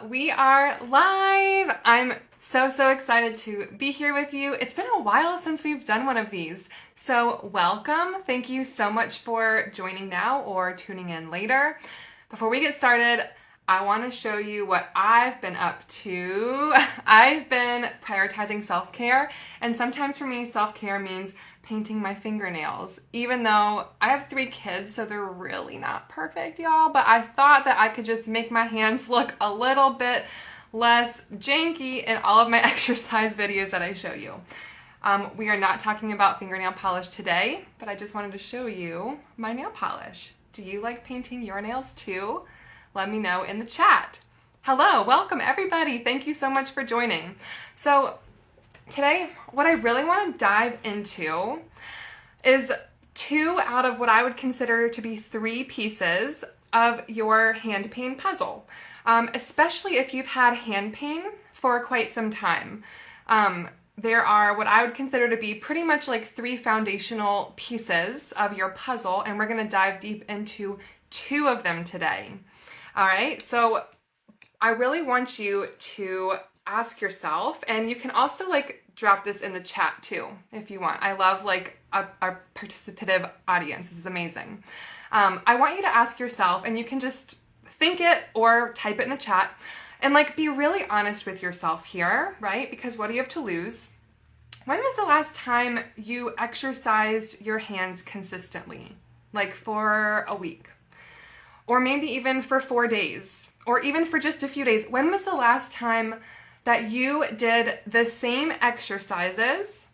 We are live. I'm so excited to be here with you. It's been a while since we've done one of these, so welcome. Thank you so much for joining now or tuning in later. Before we get started, I want to show you what I've been up to. I've been prioritizing self-care, and sometimes for me, self-care means painting my fingernails, even though I have 3 kids, so they're really not perfect, y'all, but I thought that I could just make my hands look a little bit less janky in all of my exercise videos that I show you. We are not talking about fingernail polish today, but I just wanted to show you my nail polish. Do you like painting your nails too? Let me know in the chat. Hello, welcome everybody. Thank you so much for joining. So today, what I really want to dive into is 2 out of what I would consider to be 3 pieces of your hand pain puzzle, especially if you've had hand pain for quite some time. There are what I would consider to be pretty much like 3 foundational pieces of your puzzle, and we're going to dive deep into 2 of them today. All right, so I really want you to ask yourself, and you can also like drop this in the chat too if you want. I love like a participative audience. This is amazing. I want you to ask yourself, and you can just think it or type it in the chat, and like be really honest with yourself here, right? Because what do you have to lose? When was the last time you exercised your hands consistently? Like for a week? Or maybe even for 4 days, or even for just a few days. When was the last time that you did the same exercises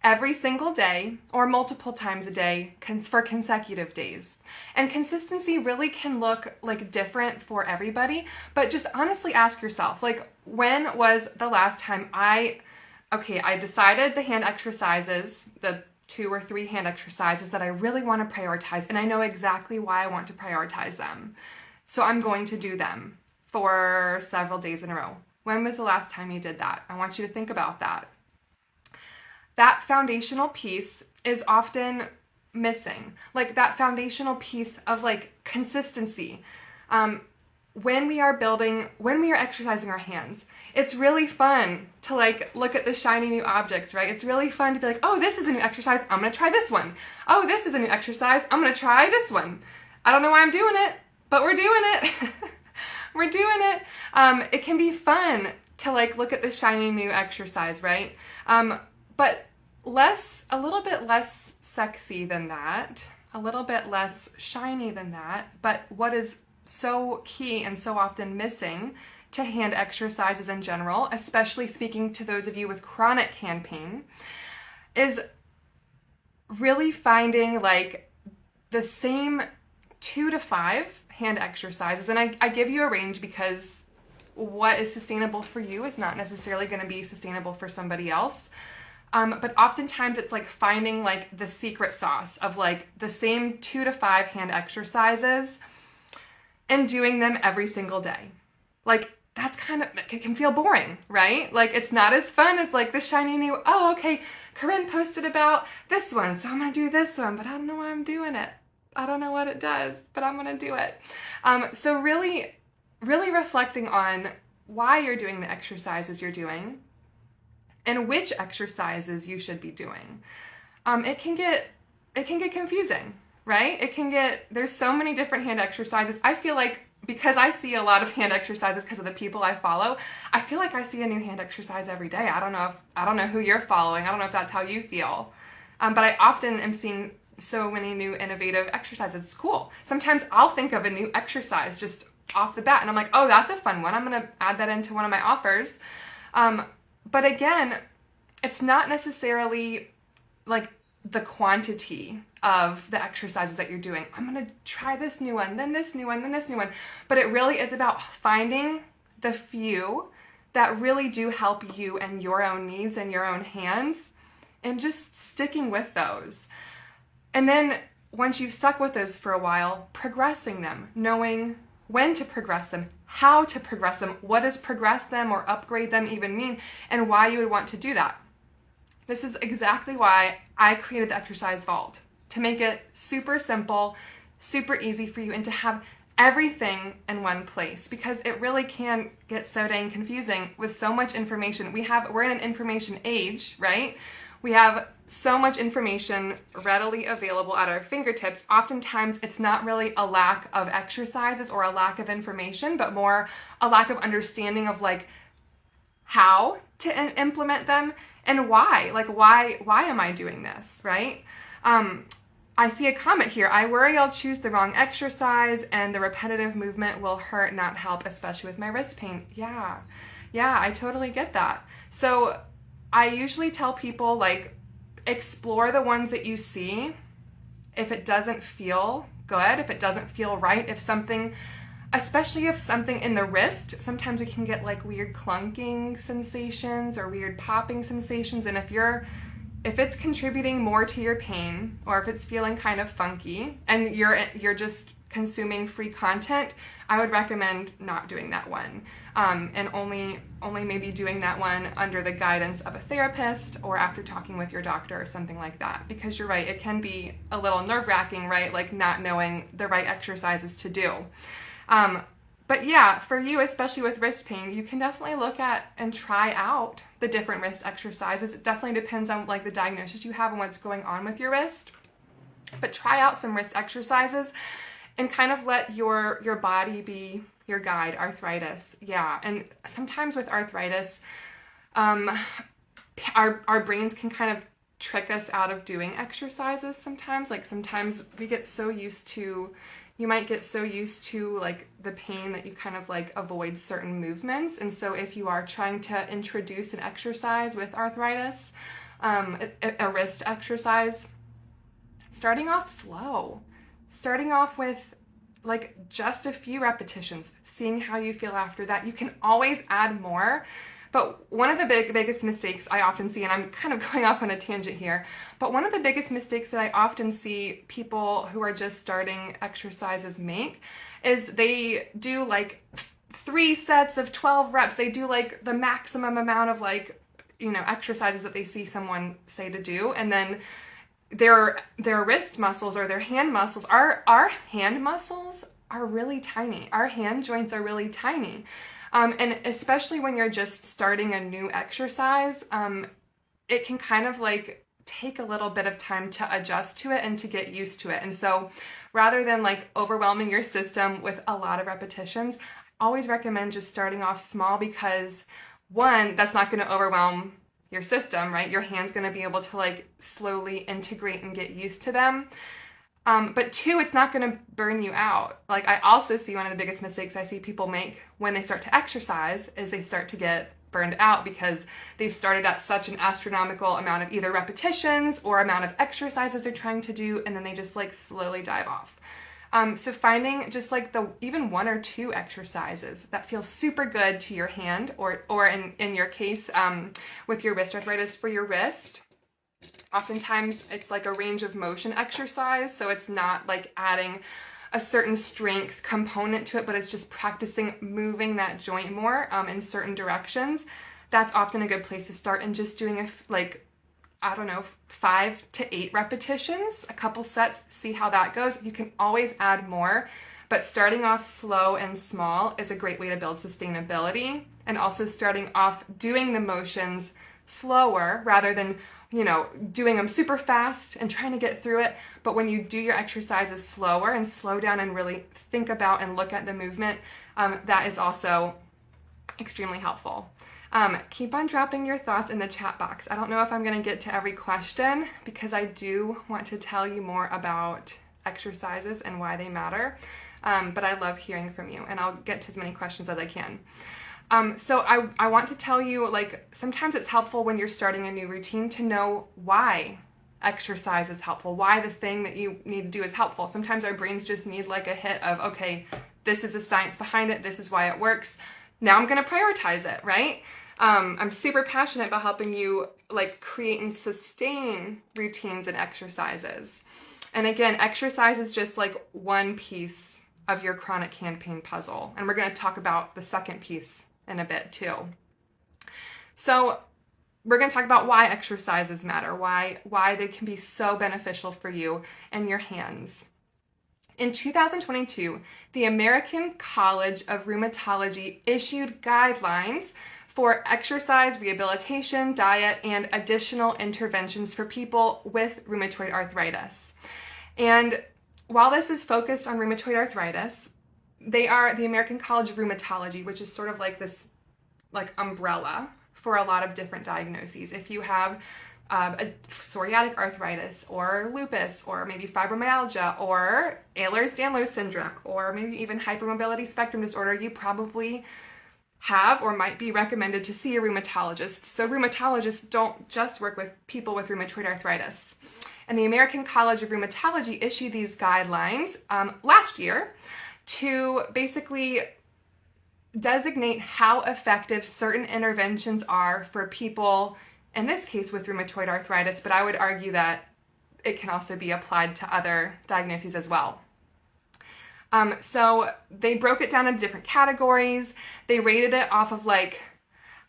every single day or multiple times a day for consecutive days? And consistency really can look like different for everybody, but just honestly ask yourself, like, when was the last time I decided the hand exercises, the 2 or 3 hand exercises that I really want to prioritize, and I know exactly why I want to prioritize them. So I'm going to do them for several days in a row. When was the last time you did that? I want you to think about that. That foundational piece is often missing. Like that foundational piece of like consistency. When we are exercising our hands, it's really fun to like look at the shiny new objects, right? It's really fun to be like, oh, this is a new exercise, I'm gonna try this one. Oh, this is a new exercise, I'm gonna try this one. I don't know why I'm doing it, but we're doing it. We're doing it. It can be fun to like look at the shiny new exercise, right? But a little bit less sexy than that, a little bit less shiny than that, but what is so key and so often missing to hand exercises in general, especially speaking to those of you with chronic hand pain, is really finding like the same 2 to 5 hand exercises. And I give you a range because what is sustainable for you is not necessarily going to be sustainable for somebody else. But oftentimes it's like finding like the secret sauce of like the same 2 to 5 hand exercises and doing them every single day. Like that's it can feel boring, right? Like it's not as fun as like the shiny new, oh, okay, Corinne posted about this one, so I'm gonna do this one, but I don't know why I'm doing it. I don't know what it does, but I'm gonna do it. So really reflecting on why you're doing the exercises you're doing and which exercises you should be doing. It can get confusing, right? There's so many different hand exercises. I feel like because I see a lot of hand exercises because of the people I follow, I feel like I see a new hand exercise every day. I don't know who you're following. I don't know if that's how you feel. But I often am seeing so many new innovative exercises. It's cool. Sometimes I'll think of a new exercise just off the bat and I'm like, oh, that's a fun one. I'm going to add that into one of my offers. But again, it's not necessarily like the quantity of the exercises that you're doing. I'm going to try this new one, then this new one, then this new one. But it really is about finding the few that really do help you and your own needs and your own hands and just sticking with those. And then once you've stuck with those for a while, progressing them, knowing when to progress them, how to progress them, what does progress them or upgrade them even mean, and why you would want to do that. This is exactly why I created the exercise vault, to make it super simple, super easy for you, and to have everything in one place, because it really can get so dang confusing with so much information. We're in an information age, right? We have so much information readily available at our fingertips. Oftentimes it's not really a lack of exercises or a lack of information, but more a lack of understanding of like how to implement them and why. Like why am I doing this, right? I see a comment here. I worry I'll choose the wrong exercise and the repetitive movement will hurt, not help, especially with my wrist pain. Yeah, I totally get that. So I usually tell people, like, explore the ones that you see. If it doesn't feel good, if it doesn't feel right, especially if something in the wrist, sometimes we can get like weird clunking sensations or weird popping sensations. And if it's contributing more to your pain, or if it's feeling kind of funky and you're just consuming free content, I would recommend not doing that one, and only maybe doing that one under the guidance of a therapist or after talking with your doctor or something like that. Because you're right, it can be a little nerve-wracking, right? Like not knowing the right exercises to do. But yeah, for you, especially with wrist pain, you can definitely look at and try out the different wrist exercises. It definitely depends on like the diagnosis you have and what's going on with your wrist. But try out some wrist exercises and kind of let your body be your guide. Arthritis, yeah. And sometimes with arthritis, our brains can kind of trick us out of doing exercises sometimes. Like sometimes we get so used to, you might get so used to like the pain that you kind of like avoid certain movements. And so if you are trying to introduce an exercise with arthritis, a wrist exercise, starting off slow, starting off with like just a few repetitions, seeing how you feel after that. You can always add more. But one of the biggest mistakes I often see, and I'm kind of going off on a tangent here, but one of the biggest mistakes that I often see people who are just starting exercises make is they do like 3 sets of 12 reps. They do like the maximum amount of like, exercises that they see someone say to do. And then their wrist muscles or their hand muscles, our hand muscles are really tiny. Our hand joints are really tiny. And especially when you're just starting a new exercise, it can kind of like take a little bit of time to adjust to it and to get used to it. And so rather than like overwhelming your system with a lot of repetitions, I always recommend just starting off small, because one, that's not going to overwhelm your system, right? Your hand's going to be able to like slowly integrate and get used to them. But 2, it's not going to burn you out. Like I also see one of the biggest mistakes I see people make when they start to exercise is they start to get burned out because they've started at such an astronomical amount of either repetitions or amount of exercises they're trying to do, and then they just like slowly dive off. So finding just like even 1 or 2 exercises that feel super good to your hand, or in your case, with your wrist arthritis, for your wrist. Oftentimes it's like a range of motion exercise, so it's not like adding a certain strength component to it, but it's just practicing moving that joint more in certain directions. That's often a good place to start, and just doing 5 to 8 repetitions, a couple sets, see how that goes. You can always add more, but starting off slow and small is a great way to build sustainability, and also starting off doing the motions slower rather than doing them super fast and trying to get through it. But when you do your exercises slower and slow down and really think about and look at the movement, that is also extremely helpful. Keep on dropping your thoughts in the chat box. I don't know if I'm going to get to every question, because I do want to tell you more about exercises and why they matter. But I love hearing from you, and I'll get to as many questions as I can. So I want to tell you, like, sometimes it's helpful when you're starting a new routine to know why exercise is helpful, why the thing that you need to do is helpful. Sometimes our brains just need like a hit of, okay, this is the science behind it, this is why it works. Now I'm going to prioritize it, right? I'm super passionate about helping you like create and sustain routines and exercises. And again, exercise is just like one piece of your chronic hand pain puzzle. And we're going to talk about the second piece in a bit too. So we're going to talk about why exercises matter, why they can be so beneficial for you and your hands. In 2022, the American College of Rheumatology issued guidelines for exercise, rehabilitation, diet, and additional interventions for people with rheumatoid arthritis. And while this is focused on rheumatoid arthritis, they are the American College of Rheumatology, which is sort of like this umbrella for a lot of different diagnoses. If you have a psoriatic arthritis or lupus or maybe fibromyalgia or Ehlers-Danlos syndrome or maybe even hypermobility spectrum disorder, you probably have or might be recommended to see a rheumatologist. So rheumatologists don't just work with people with rheumatoid arthritis. And the American College of Rheumatology issued these guidelines last year to basically designate how effective certain interventions are for people, in this case with rheumatoid arthritis, but I would argue that it can also be applied to other diagnoses as well. So they broke it down into different categories. They rated it off of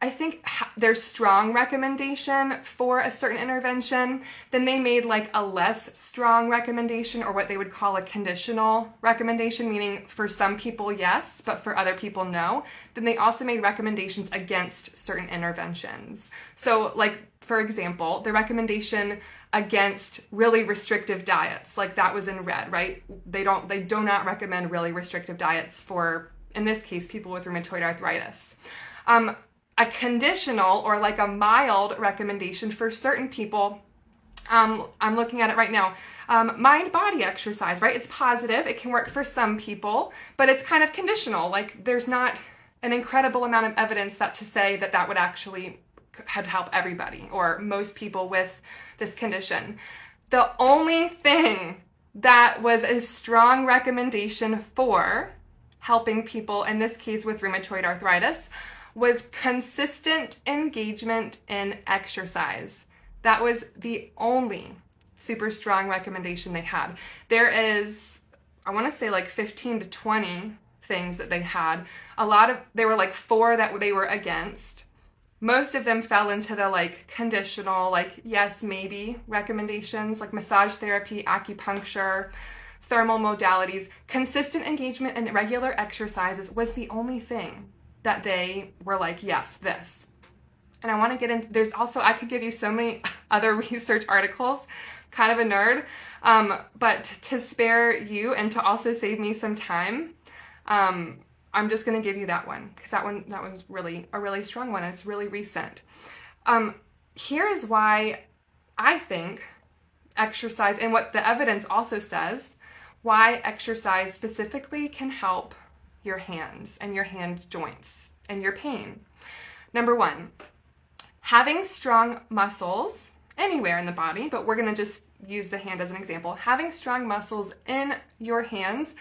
I think their strong recommendation for a certain intervention. Then they made a less strong recommendation, or what they would call a conditional recommendation, meaning for some people, yes, but for other people, no. Then they also made recommendations against certain interventions. So for example, the recommendation against really restrictive diets, that was in red, right? They do not recommend really restrictive diets for, in this case, people with rheumatoid arthritis. A conditional or a mild recommendation for certain people, I'm looking at it right now, mind-body exercise, right? It's positive, it can work for some people, but it's kind of conditional. There's not an incredible amount of evidence to say that would actually help everybody or most people with this condition. The only thing that was a strong recommendation for helping people, in this case with rheumatoid arthritis, was consistent engagement in exercise. That was the only super strong recommendation they had. There is, I want to say 15 to 20 things that they had. There were 4 that they were against. Most of them fell into the conditional, yes, maybe recommendations, massage therapy, acupuncture, thermal modalities. Consistent engagement in regular exercises was the only thing that they were yes, this. And I want to get into, there's also, I could give you so many other research articles, kind of a nerd, but to spare you and to also save me some time, I'm just going to give you that one, because that one's really a really strong one. It's really recent. Here is why I think exercise, and what the evidence also says, why exercise specifically can help your hands and your hand joints and your pain. Number 1, having strong muscles anywhere in the body, but we're going to just use the hand as an example. Having strong muscles in your hands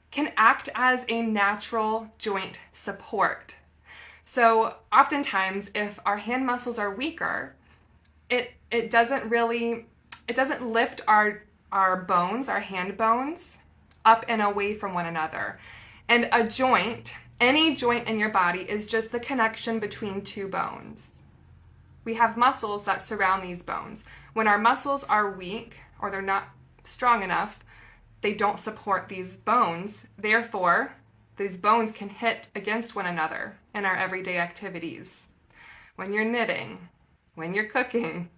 can act as a natural joint support. So oftentimes if our hand muscles are weaker, it doesn't lift our bones, our hand bones, up and away from one another. And a joint, any joint in your body, is just the connection between 2 bones. We have muscles that surround these bones. When our muscles are weak or they're not strong enough, they don't support these bones. Therefore, these bones can hit against one another in our everyday activities. When you're knitting, when you're cooking,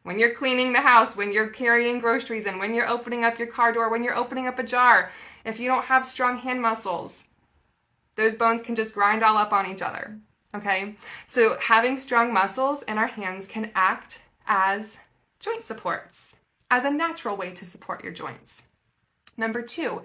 when you're cleaning the house, when you're carrying groceries in, when you're opening up your car door, when you're opening up a jar, if you don't have strong hand muscles, those bones can just grind all up on each other, okay? So having strong muscles in our hands can act as joint supports, as a natural way to support your joints. Number 2,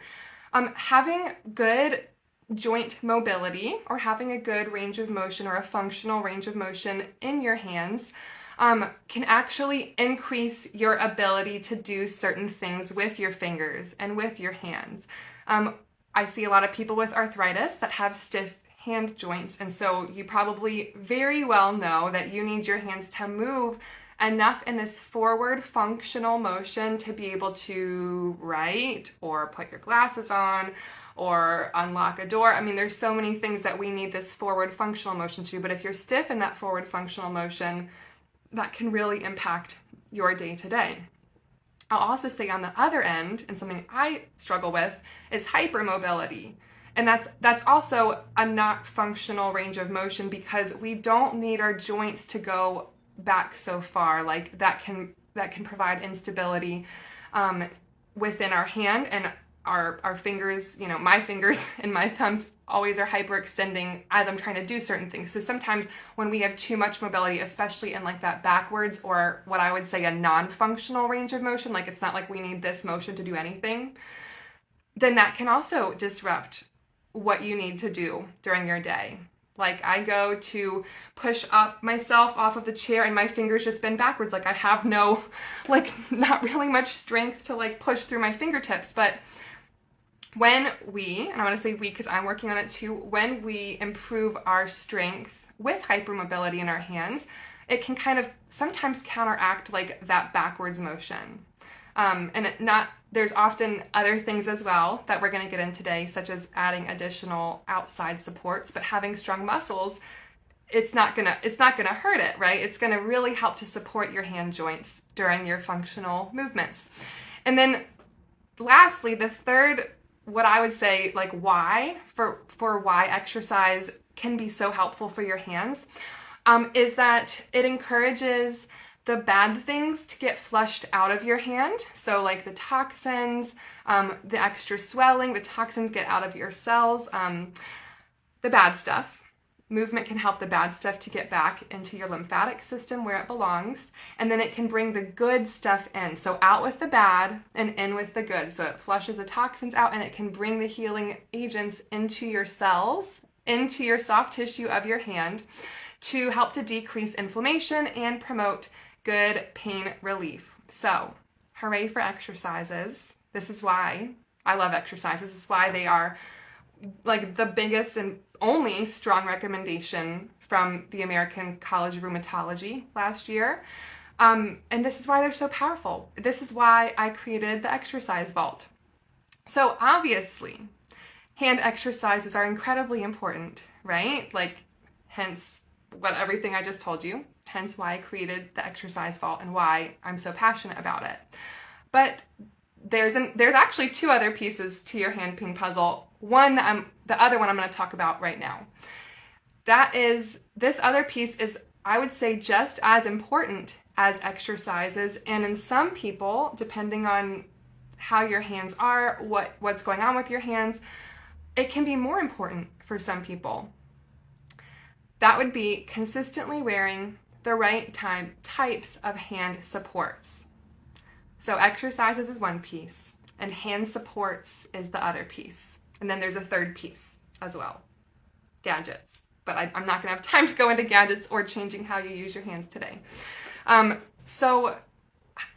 having good joint mobility or having a good range of motion or a functional range of motion in your hands can actually increase your ability to do certain things with your fingers and with your hands. I see a lot of people with arthritis that have stiff hand joints, and so you probably very well know that you need your hands to move enough in this forward functional motion to be able to write or put your glasses on or unlock a door. I mean, there's so many things that we need this forward functional motion to, but if you're stiff in that forward functional motion, that can really impact your day to day. I'll also say on the other end, and something I struggle with, is hypermobility. And that's also a not functional range of motion because we don't need our joints to go back so far. Like that can provide instability within our hand, and our fingers, my fingers and my thumbs always are hyperextending as I'm trying to do certain things. So sometimes when we have too much mobility, especially in like that backwards or what I would say a non-functional range of motion, like it's not like we need this motion to do anything, then that can also disrupt what you need to do during your day. Like I go to push up myself off of the chair and my fingers just bend backwards. Like I have no, not really much strength to push through my fingertips. But when we, and I want to say we because I'm working on it too, when we improve our strength with hypermobility in our hands, it can kind of sometimes counteract that backwards motion. There's often other things as well that we're going to get in today, such as adding additional outside supports, but having strong muscles, it's not gonna hurt it, right? It's gonna really help to support your hand joints during your functional movements. And then lastly, the third, what I would say, why for why exercise can be so helpful for your hands, is that it encourages the bad things to get flushed out of your hand. So the toxins, the extra swelling, the toxins get out of your cells, the bad stuff. Movement can help the bad stuff to get back into your lymphatic system where it belongs. And then it can bring the good stuff in. So out with the bad and in with the good. So it flushes the toxins out and it can bring the healing agents into your cells, into your soft tissue of your hand to help to decrease inflammation and promote good pain relief. So, hooray for exercises. This is why I love exercises. This is why they are the biggest and only strong recommendation from the American College of Rheumatology last year. And this is why they're so powerful. This is why I created the exercise vault. So obviously, hand exercises are incredibly important, right? Hence everything I just told you. Hence why I created the exercise vault and why I'm so passionate about it. But there's actually two other pieces to your hand pain puzzle. The other one I'm going to talk about right now. This other piece is, I would say, just as important as exercises. And in some people, depending on how your hands are, what's going on with your hands, it can be more important for some people. That would be consistently wearing the right types of hand supports. So exercises is one piece, and hand supports is the other piece. And then there's a third piece as well, gadgets. But I'm not going to have time to go into gadgets or changing how you use your hands today. So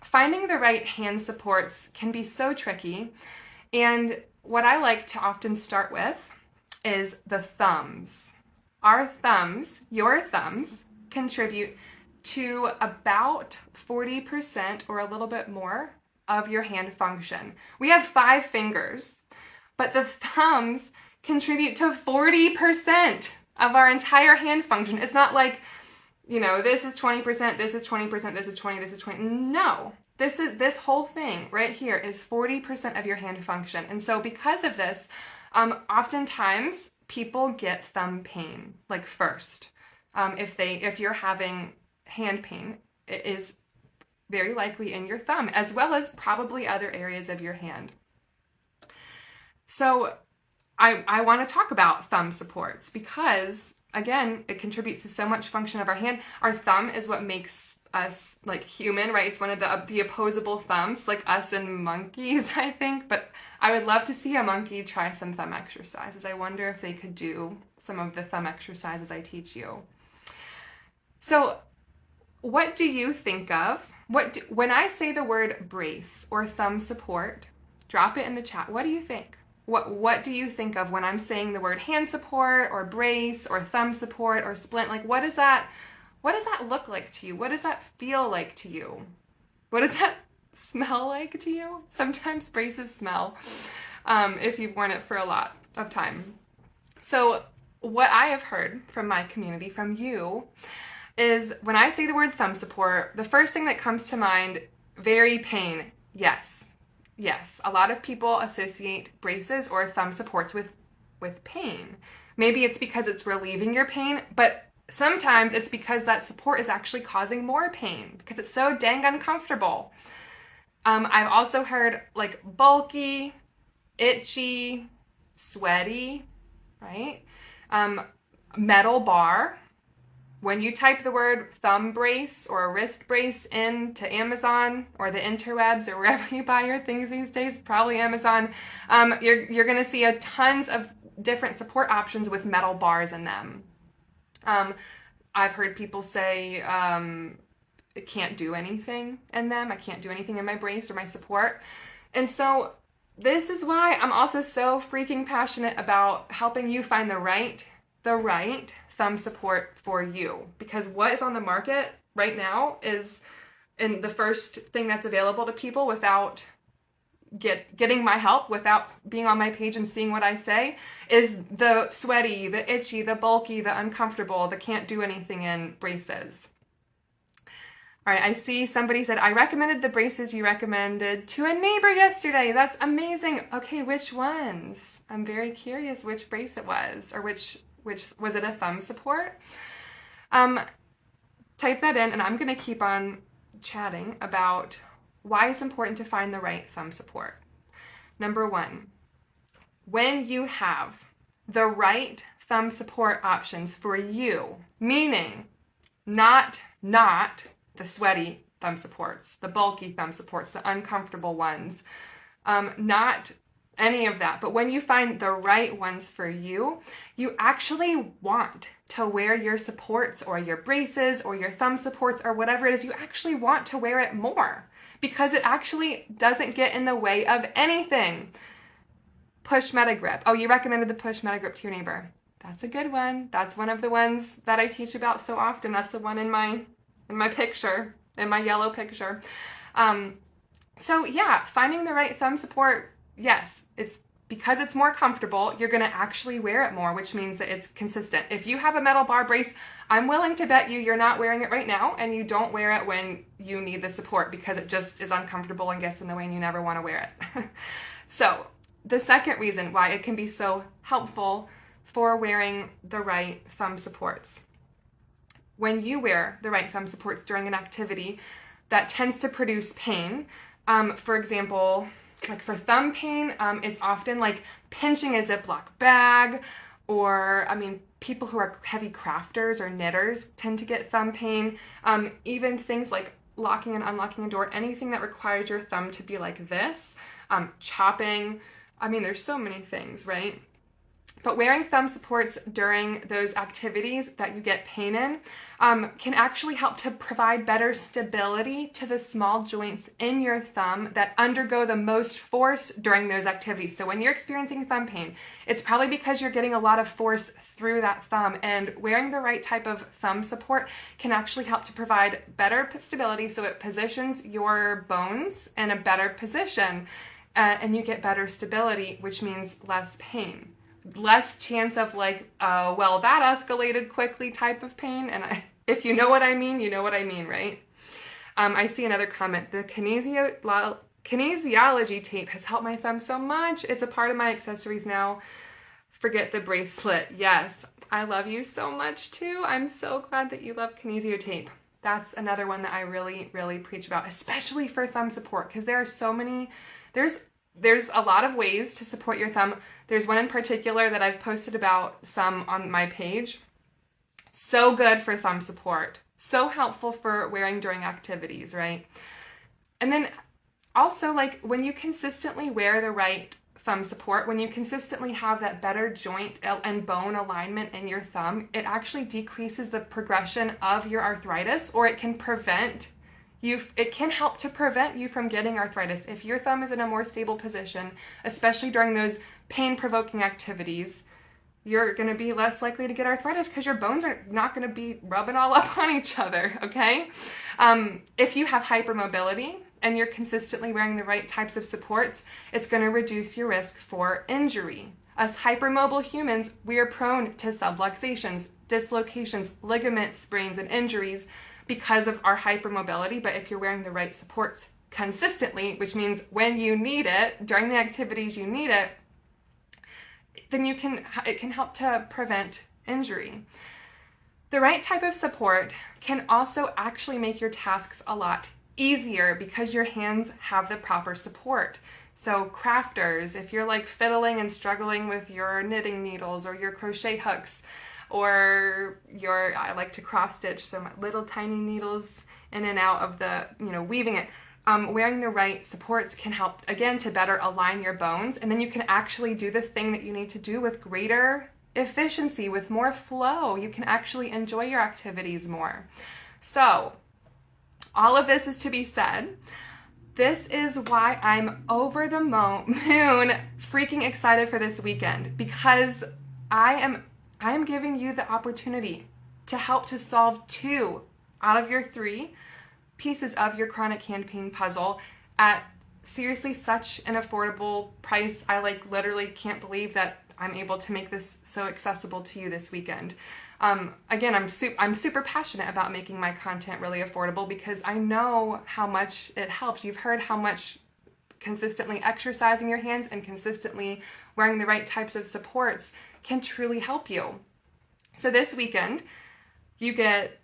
finding the right hand supports can be so tricky. And what I like to often start with is the thumbs. Our thumbs, your thumbs, contribute to about 40% or a little bit more of your hand function. We have 5 fingers, but the thumbs contribute to 40% of our entire hand function. It's not this is 20%, this is 20%, this is 20, this is 20. No, this whole thing right here is 40% of your hand function. And so because of this, oftentimes people get thumb pain first. If you're having hand pain, it is very likely in your thumb, as well as probably other areas of your hand. So I want to talk about thumb supports because, again, it contributes to so much function of our hand. Our thumb is what makes us human, right? It's one of the opposable thumbs, us and monkeys, I think. But I would love to see a monkey try some thumb exercises. I wonder if they could do some of the thumb exercises I teach you. So what do you think of? When I say the word brace or thumb support, drop it in the chat. What do you think? What do you think of when I'm saying the word hand support or brace or thumb support or splint? What does that look like to you? What does that feel like to you? What does that smell like to you? Sometimes braces smell if you've worn it for a lot of time. So what I have heard from my community, from you, is when I say the word thumb support, the first thing that comes to mind, very pain, Yes. Yes. A lot of people associate braces or thumb supports with pain. Maybe it's because it's relieving your pain, but sometimes it's because that support is actually causing more pain because it's so dang uncomfortable. I've also heard like bulky, itchy, sweaty, right? Metal bar. When you type the word thumb brace or a wrist brace into Amazon or the interwebs or wherever you buy your things these days, probably Amazon, you're going to see tons of different support options with metal bars in them. I've heard people say I can't do anything in them. I can't do anything in my brace or my support. And so this is why I'm also so freaking passionate about helping you find the right thumb support for you. Because what is on the market right now is, and the first thing that's available to people without getting my help, without being on my page and seeing what I say, is the sweaty, the itchy, the bulky, the uncomfortable, the can't do anything in braces. All right, I see somebody said, I recommended the braces you recommended to a neighbor yesterday. That's amazing. Okay, which ones? I'm very curious which brace it was, or which was it a thumb support? Type that in, and I'm gonna keep on chatting about why it's important to find the right thumb support. Number one, when you have the right thumb support options for you, meaning not the sweaty thumb supports, the bulky thumb supports, the uncomfortable ones, not any of that. But when you find the right ones for you, you actually want to wear your supports or your braces or your thumb supports or whatever it is. You actually want to wear it more because it actually doesn't get in the way of anything. Push Meta Grip. Oh, you recommended the Push Meta Grip to your neighbor. That's a good one. That's one of the ones that I teach about so often. That's the one in my picture, in my yellow picture. So yeah, finding the right thumb support, yes, it's because it's more comfortable, you're gonna actually wear it more, which means that it's consistent. If you have a metal bar brace, I'm willing to bet you're not wearing it right now and you don't wear it when you need the support because it just is uncomfortable and gets in the way and you never wanna wear it. So the second reason why it can be so helpful for wearing the right thumb supports. When you wear the right thumb supports during an activity that tends to produce pain, for example, like for thumb pain, it's often like pinching a Ziploc bag, or people who are heavy crafters or knitters tend to get thumb pain. Even things like locking and unlocking a door, anything that requires your thumb to be like this, chopping. There's so many things, right? But wearing thumb supports during those activities that you get pain in can actually help to provide better stability to the small joints in your thumb that undergo the most force during those activities. So when you're experiencing thumb pain, it's probably because you're getting a lot of force through that thumb, and wearing the right type of thumb support can actually help to provide better stability so it positions your bones in a better position and you get better stability, which means less pain. Less chance of like, well, that escalated quickly type of pain. And if you know what I mean, you know what I mean, right? I see another comment. The kinesiology tape has helped my thumb so much. It's a part of my accessories now. Forget the bracelet. Yes, I love you so much too. I'm so glad that you love kinesio tape. That's another one that I really, really preach about, especially for thumb support, because there are so many, there's a lot of ways to support your thumb. There's one in particular that I've posted about some on my page. So good for thumb support. So helpful for wearing during activities, right? And then also, like, when you consistently wear the right thumb support, when you consistently have that better joint and bone alignment in your thumb, it actually decreases the progression of your arthritis, or it can help to prevent you from getting arthritis. If your thumb is in a more stable position, especially during those pain-provoking activities, you're going to be less likely to get arthritis because your bones are not going to be rubbing all up on each other, okay? If you have hypermobility and you're consistently wearing the right types of supports, it's going to reduce your risk for injury. Us hypermobile humans, we are prone to subluxations, dislocations, ligament sprains, and injuries because of our hypermobility. But if you're wearing the right supports consistently, which means when you need it, during the activities you need it, then it can help to prevent injury. The right type of support can also actually make your tasks a lot easier because your hands have the proper support. So crafters, if you're like fiddling and struggling with your knitting needles or your crochet hooks, or I like to cross stitch, so my little tiny needles in and out of the, weaving it. Wearing the right supports can help, again, to better align your bones, and then you can actually do the thing that you need to do with greater efficiency, with more flow. You can actually enjoy your activities more. So, all of this is to be said. This is why I'm over the moon, freaking excited for this weekend, because I am giving you the opportunity to help to solve 2 out of your 3 pieces of your chronic hand pain puzzle at seriously such an affordable price. I literally can't believe that I'm able to make this so accessible to you this weekend. Again, I'm super passionate about making my content really affordable because I know how much it helps. You've heard how much consistently exercising your hands and consistently wearing the right types of supports can truly help you. So this weekend, you get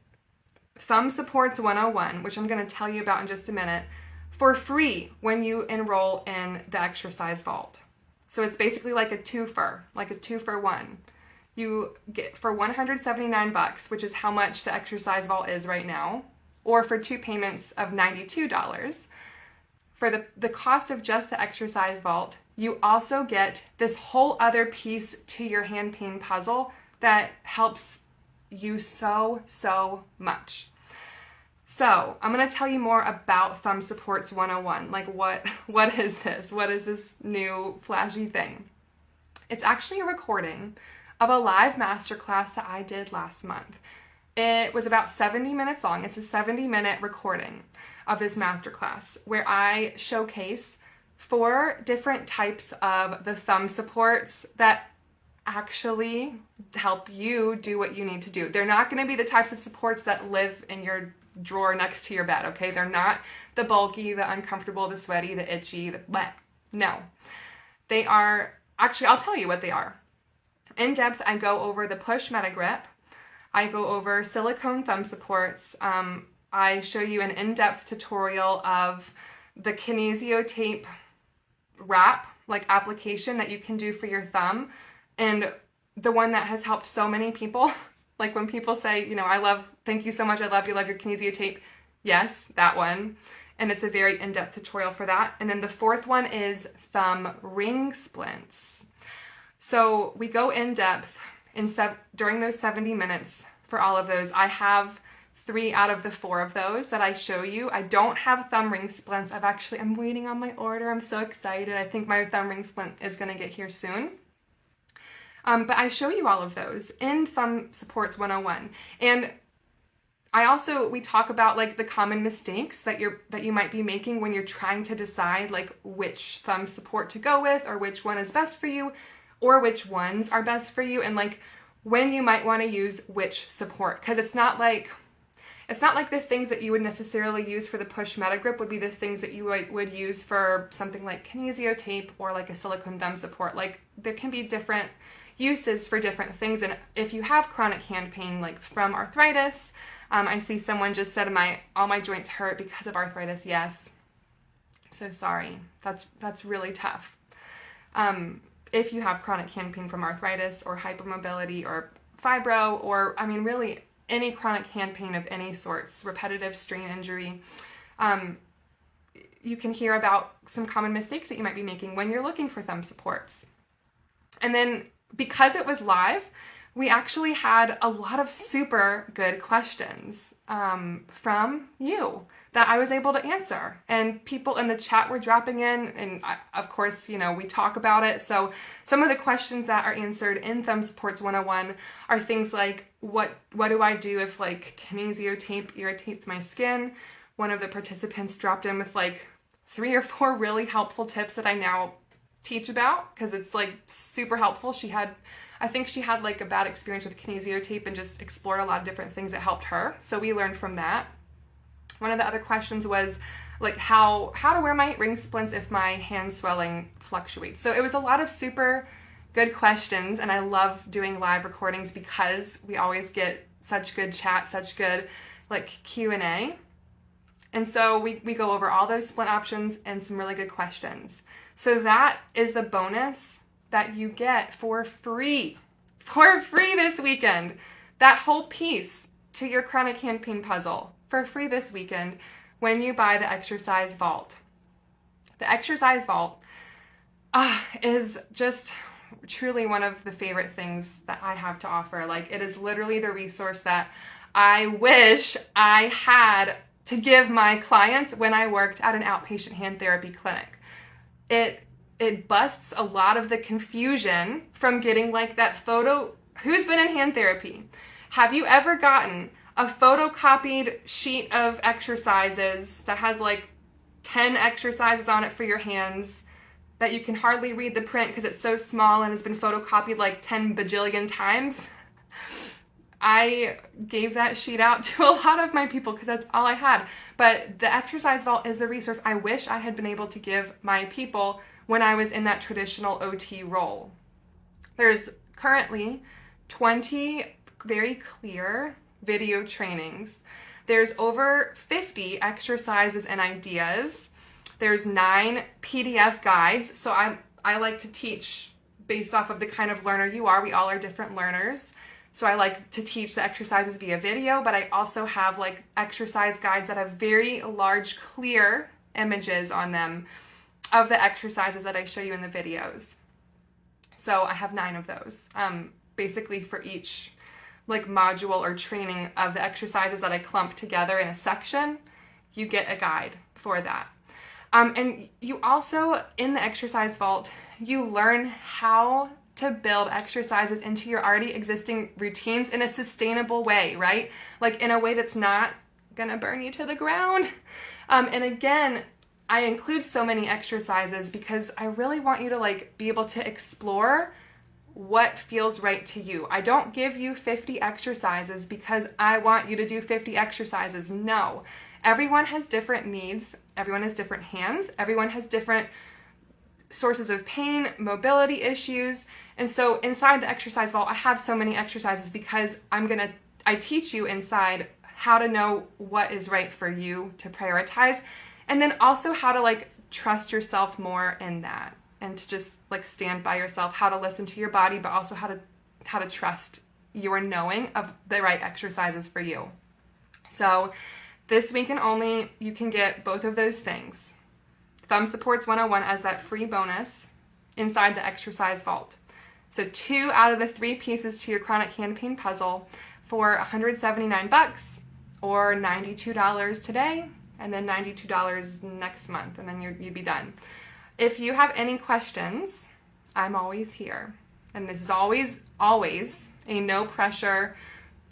Thumb Supports 101, which I'm going to tell you about in just a minute, for free when you enroll in the Exercise Vault. So it's basically like a 2 for 1. You get for $179, which is how much the Exercise Vault is right now, or for 2 payments of $92. For the cost of just the Exercise Vault, you also get this whole other piece to your hand pain puzzle that helps you so much. So I'm going to tell you more about Thumb Supports 101. Like what is this? What is this new flashy thing? It's actually a recording of a live masterclass that I did last month. It was about 70 minutes long. It's a 70-minute recording of this masterclass where I showcase 4 different types of the thumb supports that actually help you do what you need to do. They're not going to be the types of supports that live in your drawer next to your bed, okay? They're not the bulky, the uncomfortable, the sweaty, the itchy, the bleh. No. They are, actually, I'll tell you what they are. In depth, I go over the push meta grip. I go over silicone thumb supports. I show you an in-depth tutorial of the kinesio tape wrap, like application that you can do for your thumb. And the one that has helped so many people, like when people say, thank you so much, I love your kinesio tape. Yes, that one. And it's a very in-depth tutorial for that. And then the 4th one is thumb ring splints. So we go in depth during those 70 minutes for all of those. I have 3 out of the 4 of those that I show you. I don't have thumb ring splints. I'm waiting on my order. I'm so excited. I think my thumb ring splint is going to get here soon. But I show you all of those in Thumb Supports 101. And we talk about like the common mistakes that you might be making when you're trying to decide like which thumb support to go with, or which one is best for you, or which ones are best for you, and like when you might want to use which support. Because it's not like the things that you would necessarily use for the push meta grip would be the things that you would use for something like kinesio tape or like a silicone thumb support. Like there can be different uses for different things. And if you have chronic hand pain, like from arthritis, I see someone just said all my joints hurt because of arthritis. Yes. So sorry. That's really tough. If you have chronic hand pain from arthritis or hypermobility or fibro, or really any chronic hand pain of any sorts, repetitive strain injury, you can hear about some common mistakes that you might be making when you're looking for thumb supports. And then because it was live, we actually had a lot of super good questions from you that I was able to answer. And people in the chat were dropping in, and of course, we talk about it. So some of the questions that are answered in Thumb Supports 101 are things like, what do I do if like kinesio tape irritates my skin? One of the participants dropped in with like 3 or 4 really helpful tips that I now teach about because it's like super helpful. I think she had like a bad experience with kinesio tape and just explored a lot of different things that helped her. So we learned from that. One of the other questions was, like how to wear my ring splints if my hand swelling fluctuates. So it was a lot of super good questions, and I love doing live recordings because we always get such good chat, such good like Q&A. And so we go over all those splint options and some really good questions. So that is the bonus that you get for free this weekend. That whole piece to your chronic hand pain puzzle for free this weekend when you buy the Exercise Vault. The Exercise Vault is just truly one of the favorite things that I have to offer. Like, it is literally the resource that I wish I had to give my clients when I worked at an outpatient hand therapy clinic. It busts a lot of the confusion from getting like that photo. Who's been in hand therapy? Have you ever gotten a photocopied sheet of exercises that has like 10 exercises on it for your hands that you can hardly read the print because it's so small and has been photocopied like 10 bajillion times? I gave that sheet out to a lot of my people because that's all I had. But the Exercise Vault is the resource I wish I had been able to give my people when I was in that traditional OT role. There's currently 20 very clear video trainings. There's over 50 exercises and ideas. There's 9 PDF guides. So I like to teach based off of the kind of learner you are. We all are different learners. So I like to teach the exercises via video, but I also have like exercise guides that have very large, clear images on them of the exercises that I show you in the videos. So I have 9 of those, basically for each like module or training of the exercises that I clump together in a section, you get a guide for that. And you also, in the Exercise Vault, you learn how to build exercises into your already existing routines in a sustainable way, right? Like in a way that's not gonna burn you to the ground. And again, I include so many exercises because I really want you to like be able to explore what feels right to you. I don't give you 50 exercises because I want you to do 50 exercises. No, everyone has different needs. Everyone has different hands. Everyone has different sources of pain, mobility issues. And so inside the Exercise Vault, I have so many exercises because I teach you inside how to know what is right for you to prioritize, and then also how to like trust yourself more in that, and to just like stand by yourself, how to listen to your body, but also how to trust your knowing of the right exercises for you. So this weekend only, you can get both of those things. Thumb Supports 101 as that free bonus inside the Exercise Vault. So 2 out of the 3 pieces to your chronic hand pain puzzle for $179 or $92 today, and then $92 next month, and then you'd be done. If you have any questions, I'm always here. And this is always a no pressure.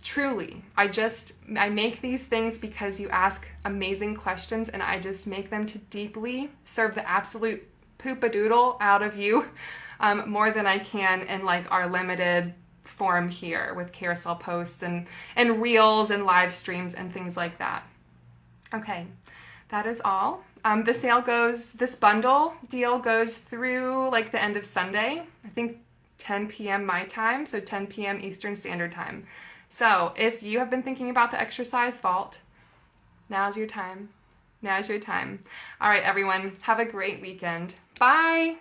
Truly, I make these things because you ask amazing questions, and I just make them to deeply serve the absolute poopadoodle out of you, more than I can in like our limited form here with carousel posts and reels and live streams and things like that. Okay, that is all. This bundle deal goes through like the end of Sunday, I think 10 p.m. my time, so 10 p.m. Eastern Standard Time. So if you have been thinking about the Exercise Vault, now's your time. All right, everyone, have a great weekend. Bye.